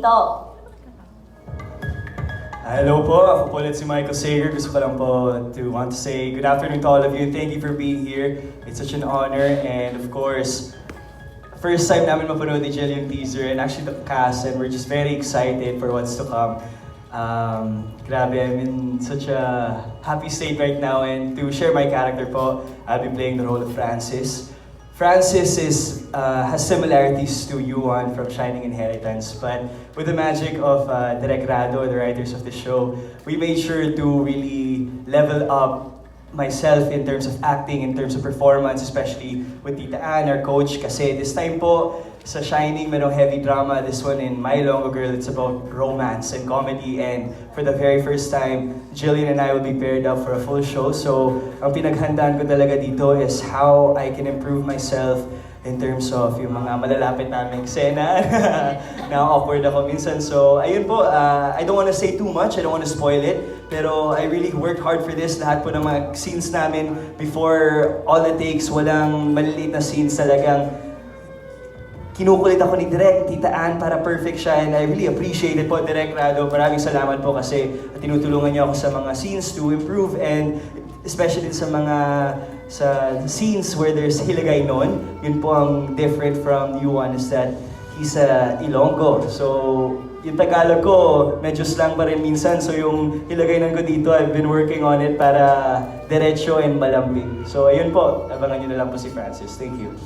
Ito. Hello po, ako po ulit si Michael Sager. Gusto ko lang po want to say good afternoon to all of you. Thank you for being here. It's such an honor, and of course, first time namin mapanood ni Jill yung teaser and actually the cast, and we're just very excited for what's to come. Grabe, I'm in such a happy state right now, and to share my character po, I'll be playing the role of Francis. Francis has similarities to Yuan from Shining Inheritance, but with the magic of Direk Rado, the writers of the show, we made sure to really level up myself in terms of acting, in terms of performance, especially with Tita Ann, our coach, kasi this time po, sa Shining, merong heavy drama. This one in My Longo Girl, it's about romance and comedy, and for the very first time, Jillian and I will be paired up for a full show. So, ang pinaghandaan ko talaga dito is how I can improve myself in terms of yung mga malalapit naming eksena. Na awkward ako minsan. So, ayun po, I don't want to say too much, I don't want to spoil it, pero I really worked hard for this. Lahat po ng mga scenes namin, before all the takes, walang maliliit na scenes, talagang kinukulit ako ni Direk, Tita Ann, para perfect siya, and I really appreciate it po, Direk Rado. Maraming salamat po kasi tinutulungan niyo ako sa mga scenes to improve, and especially sa scenes where there's Hilagay nun. Yun po ang different from Yuan, is that he's Ilonggo. So, yung Tagalog ko, medyo slang pa rin minsan. So, yung Hilagay nun ko dito, I've been working on it para diretso and malambing. So, ayun po, abangan niyo na lang po si Francis. Thank you.